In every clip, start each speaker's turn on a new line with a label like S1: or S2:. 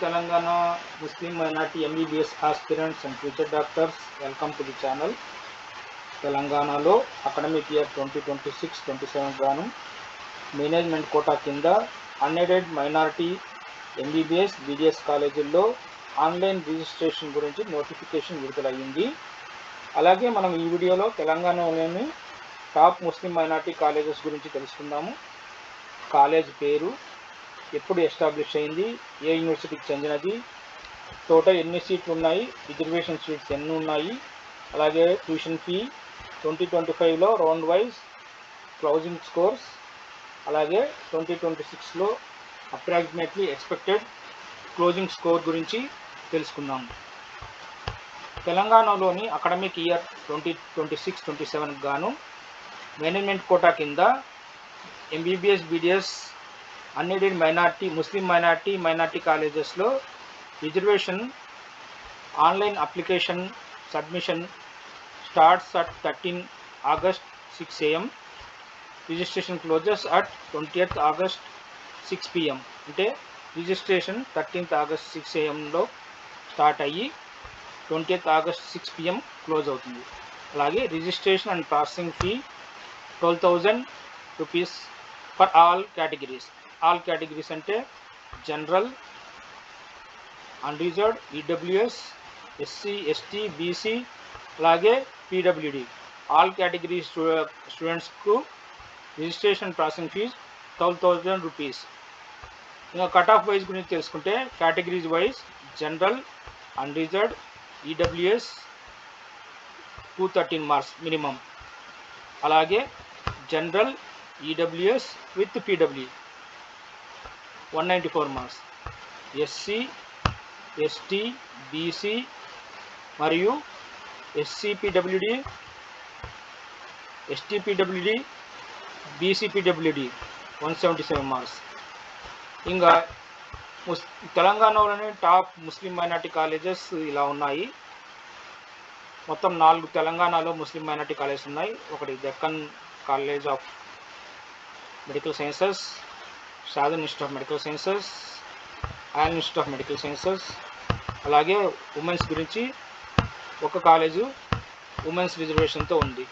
S1: Telangana Muslim minority MBBS aspirants and future doctors. Welcome to the channel. తెలంగాణలో academic year 2026-27 గాను management quota కింద unaided minority MBBS BDS కాలేజీల్లో online registration గురించి notification విడుదలయ్యింది. అలాగే మనం ఈ వీడియోలో తెలంగాణలోని టాప్ ముస్లిం మైనారిటీ కాలేజెస్ గురించి తెలుసుకుందాము. కాలేజ్ పేరు, ఎప్పుడు ఎస్టాబ్లిష్ అయింది, ఏ యూనివర్సిటీకి చెందినది, టోటల్ ఎన్ని సీట్లు ఉన్నాయి, రిజర్వేషన్ సీట్స్ ఎన్ని ఉన్నాయి, అలాగే ట్యూషన్ ఫీ 2025లో రౌండ్ వైజ్ క్లోజింగ్ స్కోర్స్, అలాగే 2026లో అప్రాక్సిమేట్లీ ఎక్స్పెక్టెడ్ క్లోజింగ్ స్కోర్ గురించి తెలుసుకుందాం. తెలంగాణలోని అకాడమిక్ ఇయర్ 2026-27 గాను మేనేజ్మెంట్ కోటా కింద MBBS BDS unaided Muslim minority కాలేజెస్లో reservation online application submission starts at 13 August 6 AM. Registration closes at 20th August 6 PM. అంటే registration 13th August 6 AM start అయ్యి 20th August 6 PM close అవుతుంది. అలాగే registration and processing fee 12,000 rupees for all categories. All categories అంటే general, unreserved, EWS, SC, ST, BC, అలాగే PWD all category స్టూడెంట్స్కు registration processing fees 12,000 rupees. ఇంకా cut off wise గురించి తెలుసుకుంటే categories wise general, unreserved, EWS 213 marks minimum, అలాగే general, EWS with PW 194 marks, SC, ST, BC మరియు SC PWD, ఎస్టీపీడబ్ల్యూడి, బీసీపీడబ్ల్యూడి 177 marks. ఇంకా తెలంగాణలోని top ముస్లిం minority colleges ఇలా ఉన్నాయి. మొత్తం 4 తెలంగాణలో ముస్లిం మైనార్టీ కాలేజెస్ ఉన్నాయి. ఒకటి Deccan college of medical sciences, Shadan institute of medical sciences, all institute of medical sciences. అలాగే ఉమెన్స్ గురించి ఒక కాలేజు ఉమెన్స్ రిజర్వేషన్తో ఉంది.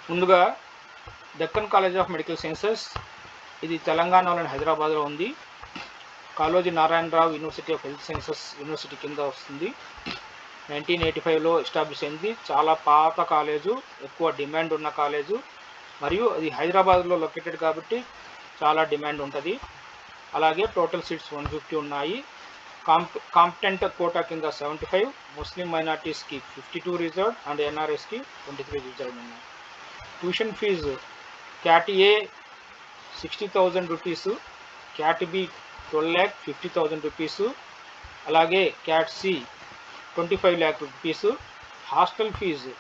S1: ముందుగా Deccan college of medical sciences, ఇది తెలంగాణలోని హైదరాబాద్లో ఉంది. Kaloji Narayana Rao university of health sciences university కింద వస్తుంది. 1985లో ఎస్టాబ్లిష్ అయింది. చాలా పాత కాలేజు, ఎక్కువ డిమాండ్ ఉన్న కాలేజు, మరియు అది హైదరాబాద్లో లొకేటెడ్ కాబట్టి చాలా డిమాండ్ ఉంటుంది. అలాగే టోటల్ సీట్స్ 150 ఉన్నాయి. కాంపిటెంట్ కోటా కింద 75, ముస్లిం మైనార్టీస్కి 52 రిజర్వ్డ్ అండ్ ఎన్ఆర్ఎస్కి 23 రిజర్వ్డ్ ఉన్నాయి. Tuition fee cat A 60,000 rupees, cat B 12,50,000 rupees, అలాగే cat C 25 lakh rupees. Hostel fee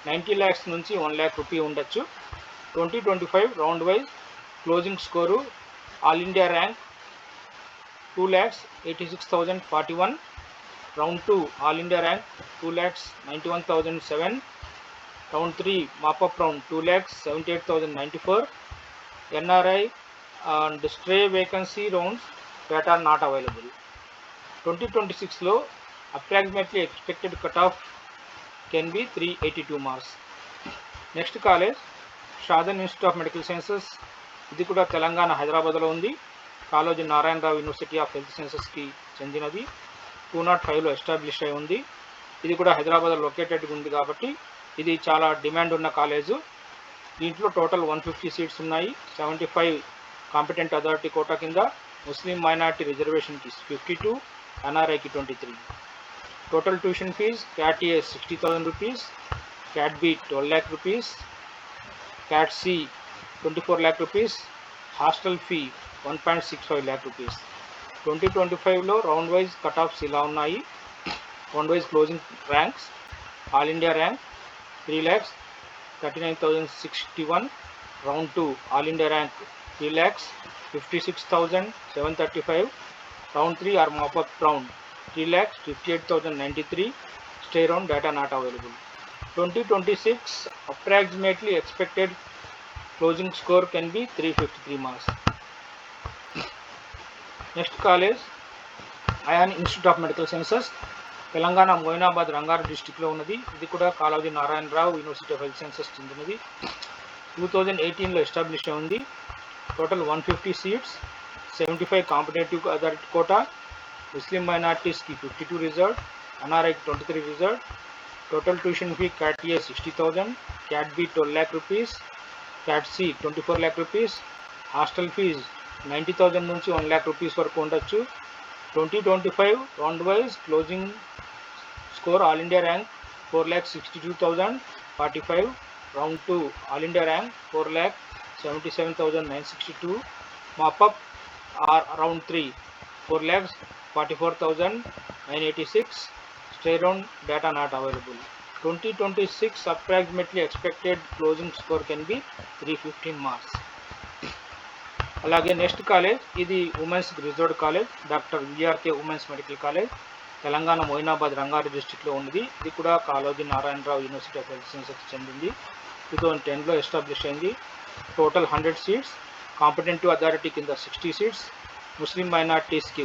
S1: 90 lakhs నుంచి 1 lakh rupee ఉండొచ్చు. 2025 round wise closing score all India rank 2,86,041, round 2 all India rank 2,91,007, round 3 mop up round 2,78,094. NRI and stray vacancy rounds that are not available. 2026లో approximately expected cut off can be 382 marks. Next college Shadan institute of medical sciences, ఇది కూడా తెలంగాణ హైదరాబాద్లో ఉంది. Kaloji Narayana Rao university of health సైన్సెస్కి చెందినది. 2005లో establish అయి ఉంది. ఇది కూడా హైదరాబాద్లో లొకేటెడ్గా ఉంది కాబట్టి ఇది చాలా డిమాండ్ ఉన్న కాలేజు. దీంట్లో టోటల్ 150 సీట్స్ ఉన్నాయి. 75 కాంపిటెంట్ అథారిటీ కోటా కింద, ముస్లిం మైనార్టీ రిజర్వేషన్కి 52, ఎన్ఆర్ఐకి 23. Total tuition fees cat A 60,000 rupees, cat B 12 lakh rupees, cat C 24 lakh rupees, hostel fee 1.65 lakh rupees. 2025లో రౌండ్ వైజ్ కట్ ఆఫ్స్ ఇలా ఉన్నాయి. Round wise closing ranks all India rank 3,39,061, round 2 all India rank 3,56,735, round 3 or mop up round 3,58,093. Stray round data not available. 2026 approximately expected closing score can be 353 marks. Next college Ayaan institute of medical sciences Telangana Moinabad Rangareddy డిస్టిక్లో ఉన్నది. ఇది కూడా Kaloji Narayana Rao university of health sciences చెందినది. 2018లో establish అయింది. Total 150 seats, 75 competitive authority quota, Muslim మైనార్టీస్కి 52 reserve, ఎన్ఆర్ఐకి 23 reserve. Total tuition fee cat A 60,000, cat B 12 lakh rupees, cat C 24 lakh rupees. Hostel fees 90,000 నుంచి 1 lakh రూపీస్ వరకు ఉండొచ్చు. 2025 round wise closing score all India rank 4,62,045. Round 2 all India rank 4,77,962. Mop up or round 3 4,44,986. Stay round data not available. 2026 approximately expected closing score can be 315 marks. అలాగే next college ఇది women's reserved college, doctor VRK women's medical college, Telangana Moinabad Rangareddy డిస్టిక్లో ఉంది. ఇది కూడా Kaloji Narayana Rao university of health sciences చెందింది. 2010లో establish అయింది. Total 100 seats, competitive authority కింద 60 సీట్స్, ముస్లిం మైనార్టీస్కి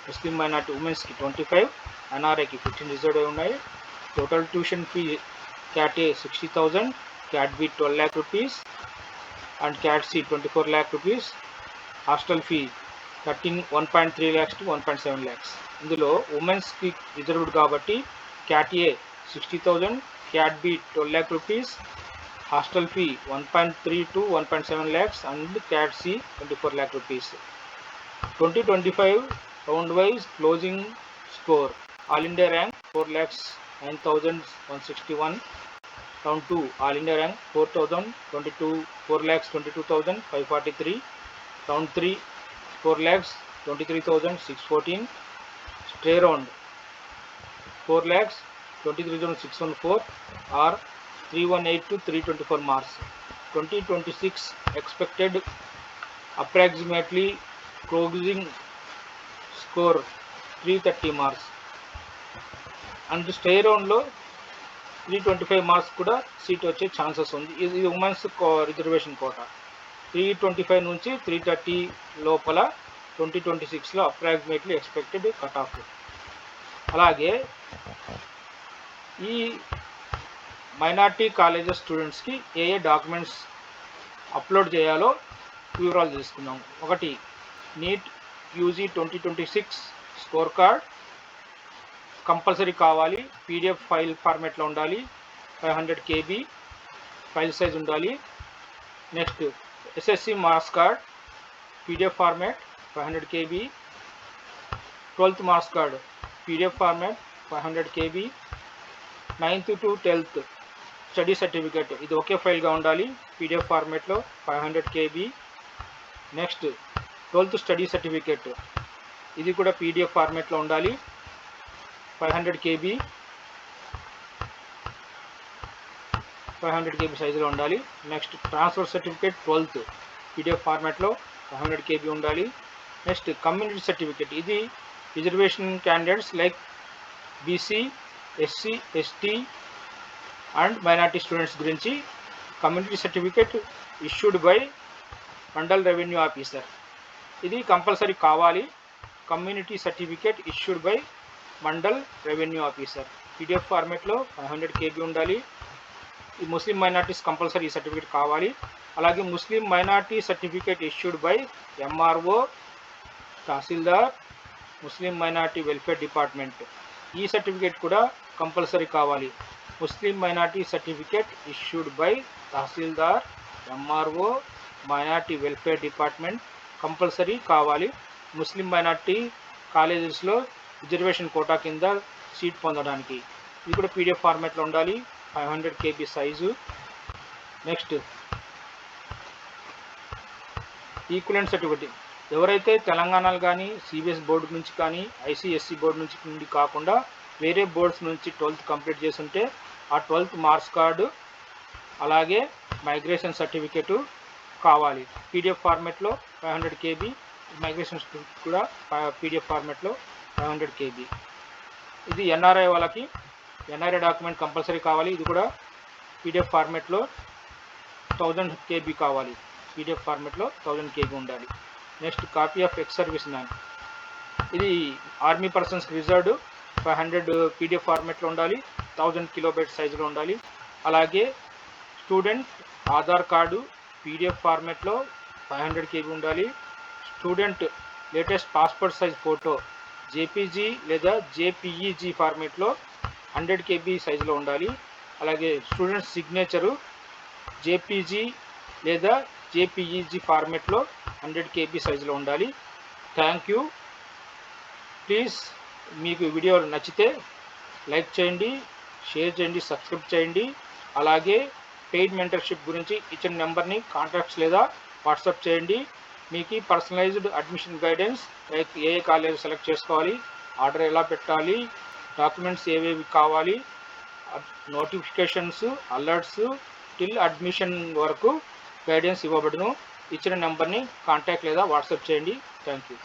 S1: ముస్లిం మైనార్టీ ఉమెన్స్కి 25, ఎన్ఆర్ఐకి 15 రిజర్వ్ అయి ఉన్నాయి. Total tuition fee cat A 60,000, cat B 12 lakh rupees and cat C 24 lakh rupees. Hostel fee 1.3 lakhs to 1.7 lakhs. ఇందులో ఉమెన్స్కి రిజర్వ్డ్ కాబట్టి cat A 60,000, cat B 12 lakh rupees, hostel fee 1.3 to 1.7 lakhs and cat C 24 lakh rupees. 2025 round wise closing score all India rank 4,09,161. Round 2 all India rank 4,22,543. Round 3 4,23,614. Stay round 4,23,614 or 318 to 324 marks. 2026 expected approximately closing score 330 marks. And stay రౌండ్లో 325 marks కూడా seat వచ్చే chances ఉంది. ఇది women's reservation quota. 325 నుంచి 330 లోపల 2026లో approximately expected cut off. అలాగే ఈ minority colleges స్టూడెంట్స్కి ఏ డాక్యుమెంట్స్ అప్లోడ్ చేయాలో వివరాలు తీసుకుందాం. ఒకటి, NEET UG 2026 score card compulsory కావాలి. పీడిఎఫ్ ఫైల్ ఫార్మేట్లో ఉండాలి. 500 KB ఫైల్ సైజ్ ఉండాలి. Next SSC marks card PDF format 500 KB. 12th marks card PDF format 500 KB. 9th to 12th study certificate ఇది ఒకే ఫైల్గా ఉండాలి. పీడిఎఫ్ ఫార్మేట్లో 500 KB. Next 12th study certificate ఇది కూడా పీడిఎఫ్ ఫార్మేట్లో ఉండాలి. 500 KB సైజులో ఉండాలి. Next transfer certificate 12th PDF ఫార్మాట్లో 500 KB ఉండాలి. నెక్స్ట్ కమ్యూనిటీ సర్టిఫికేట్ ఇది reservation candidates like BC, SC, ST and minority students గురించి community certificate issued by mandal revenue officer ఇది కంపల్సరీ కావాలి. Community certificate issued by mandal revenue officer PDF ఫార్మేట్లో 500 KB ఉండాలి. ఈ Muslim minorities compulsory ఈ certificate కావాలి. అలాగే Muslim minority certificate issued by MRO, tahsildar, Muslim minority welfare department ఈ సర్టిఫికేట్ కూడా కంపల్సరీ కావాలి. Muslim minority certificate issued by tahsildar, MRO, minority welfare department compulsory కావాలి. ముస్లిం మైనార్టీ కాలేజెస్లో రిజర్వేషన్ కోటా కింద seat పొందడానికి ఇది కూడా పీడిఎఫ్ ఫార్మాట్లో ఉండాలి. 500 KB size. Next equivalent certificate ఎవరైతే తెలంగాణలో కానీ సిబిఎస్ బోర్డు నుంచి కానీ ఐసిఎస్సి బోర్డు నుండి కాకుండా వేరే బోర్డ్స్ నుంచి 12th కంప్లీట్ చేసి ఉంటే ఆ 12th మార్క్స్ కార్డు అలాగే మైగ్రేషన్ సర్టిఫికేటు కావాలి. పీడిఎఫ్ ఫార్మాట్లో 500 KB. మైగ్రేషన్ సర్టిఫికేట్ కూడా పీడిఎఫ్ ఫార్మాట్లో 500 KB. ఇది ఎన్ఆర్ఐ వాళ్ళకి ఎన్ఆర్ఐ డాక్యుమెంట్ కంపల్సరీ కావాలి. ఇది కూడా పీడిఎఫ్ ఫార్మాట్లో 1000 KB కావాలి. పీడిఎఫ్ ఫార్మాట్లో 1000 KB ఉండాలి. Next copy of ex service man ఇది ఆర్మీ పర్సన్స్కి రిజర్వ్డ్ 500 PDF ఫార్మెట్లో ఉండాలి, 1000 కిలోబైట్ సైజులో ఉండాలి. అలాగే student Aadhaar card PDF ఫార్మెట్లో 500 KB ఉండాలి. Student latest passport size photo JPG లేదా JPEG ఫార్మెట్లో 100 KB సైజులో ఉండాలి. అలాగే స్టూడెంట్ సిగ్నేచరు JPG లేదా JPEG ఫార్మెట్లో 100 KB సైజులో ఉండాలి. Thank you. ప్లీజ్ మీకు వీడియో నచ్చితే లైక్ చేయండి, షేర్ చేయండి, సబ్స్క్రైబ్ చేయండి. అలాగే పెయిడ్ మెంటర్షిప్ గురించి ఇచ్చిన నెంబర్ని కాంటాక్ట్స్ లేదా వాట్సాప్ చేయండి. మీకు personalised admission guidance, like a college select చేసుకోవాలి, ఆర్డర్ ఎలా పెట్టాలి, డాక్యుమెంట్స్ ఏవేవి కావాలి, నోటిఫికేషన్స్, అలర్ట్స్ టిల్ అడ్మిషన్ వరకు గైడెన్స్ ఇవ్వబడును. ఇచ్చిన నెంబర్ని కాంటాక్ట్ లేదా వాట్సాప్ చేయండి. Thank you.